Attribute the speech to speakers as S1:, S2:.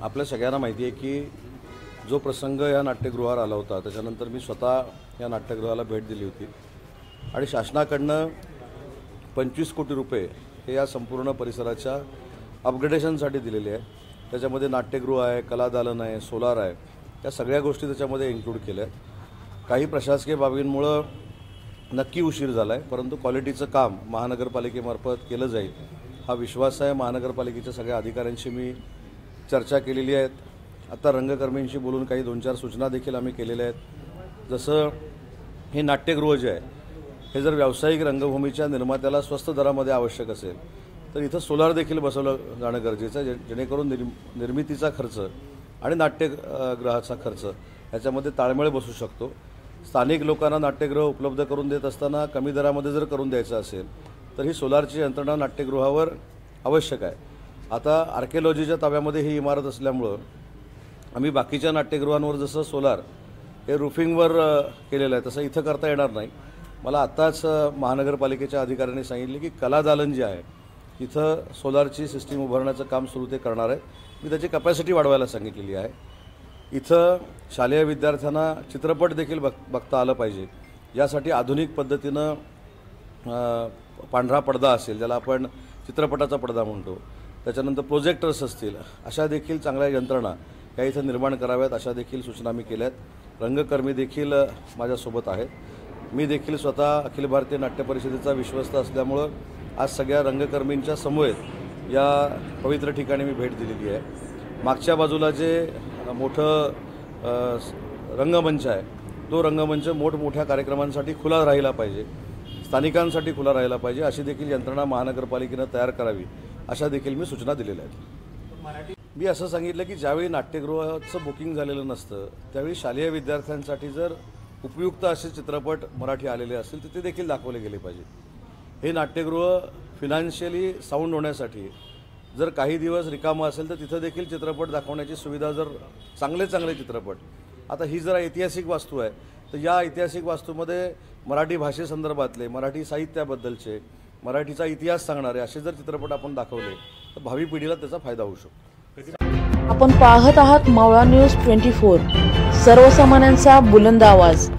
S1: आपल्या सगळ्यांना माहिती आहे की जो प्रसंग या नाट्यगृहावर आला होता त्याच्यानंतर मी स्वतः या नाट्यगृहाला भेट दिली होती आणि शासनाकडनं 25 कोटी रुपये हे या संपूर्ण परिसराच्या अपग्रेडेशनसाठी दिलेले आहे। त्याच्यामध्ये नाट्यगृह आहे, कलादालन आहे, सोलार आहे, या सगळ्या गोष्टी त्याच्यामध्ये इन्क्लूड केल्या आहेत। काही प्रशासकीय बाबींमुळे नक्की उशीर झाला आहे, परंतु क्वालिटीचं काम महानगरपालिकेमार्फत केलं जाईल हा विश्वास आहे। महानगरपालिकेच्या सगळ्या अधिकाऱ्यांशी मी चर्चा केलेली आहे। आता रंगकर्मींशी बोलून काही 2-4 सूचना देखील आम्ही केलेल्या आहेत। जसं हे नाट्यगृह जे आहे हे जर व्यावसायिक रंगभूमीच्या निर्मात्याला स्वस्त दरामध्ये आवश्यक असेल तर इथं सोलार देखील बसवलं जाणं गरजेचं आहे, जेणेकरून निर्मितीचा खर्च आणि नाट्यगृहाचा खर्च याच्यामध्ये ताळमेळ बसू शकतो। स्थानिक लोकांना नाट्यगृह उपलब्ध करून देत असताना कमी दरामध्ये जर करून द्यायचं असेल तर ही सोलारची यंत्रणा नाट्यगृहावर आवश्यक आहे। आता आर्किओलॉजीच्या ताब्यामध्ये ही इमारत असल्यामुळं आम्ही बाकीच्या नाट्यगृहांवर जसं सोलार हे रूफिंगवर केलेलं आहे तसं इथं करता येणार नाही। मला आत्ताच महानगरपालिकेच्या अधिकाऱ्यांनी सांगितले की कलादालन जे आहे तिथं सोलारची सिस्टीम उभारण्याचं काम सुरू ते करणार आहे। मी त्याची कॅपॅसिटी वाढवायला सांगितलेली आहे। इथं शालेय विद्यार्थ्यांना चित्रपट देखील बघता आलं पाहिजे, यासाठी आधुनिक पद्धतीनं पांढरा पडदा असेल ज्याला आपण चित्रपटाचा पडदा म्हणतो, त्याच्यानंतर प्रोजेक्टर्स असतील, अशा देखील चांगल्या यंत्रणा या इथं निर्माण कराव्यात अशा देखील सूचना मी केल्यात। रंगकर्मी देखील माझ्यासोबत आहेत। मी देखील स्वतः अखिल भारतीय नाट्य परिषदेचा विश्वस्त असल्यामुळं आज सगळ्या रंगकर्मींच्या समवेत या पवित्र ठिकाणी मी भेट दिलेली आहे। मागच्या बाजूला जे मोठं रंगमंच आहे तो रंगमंच मोठमोठ्या कार्यक्रमांसाठी खुला राहिला पाहिजे, स्थानिकांसाठी खुला राहिला पाहिजे, अशी देखील यंत्रणा महानगरपालिकेनं तयार करावी अशा देखील मी सूचना दिलेल्या आहेत। मी असं सांगितलं की ज्यावेळी नाट्यगृहाचं बुकिंग झालेलं नसतं त्यावेळी शालेय विद्यार्थ्यांसाठी जर उपयुक्त असे चित्रपट मराठी आलेले असतील तर ते देखील दाखवले गेले पाहिजे। हे नाट्यगृह फिनान्शियली साऊंड होण्यासाठी जर काही दिवस रिकामं असेल तर तिथं देखील चित्रपट दाखवण्याची सुविधा, जर चांगले चित्रपट, आता ही जरा ऐतिहासिक वास्तू आहे तर या ऐतिहासिक वास्तूमध्ये मराठी भाषेसंदर्भातले, मराठी साहित्याबद्दलचे, मराठीचा इतिहास सांगणारे असे जर चित्रपट आपण दाखवले तर भावी पिढीला त्याचा फायदा होऊ शकतो।
S2: आपण पाहत आहात मावळा न्यूज 24, सर्वसामान्यांचा बुलंद आवाज।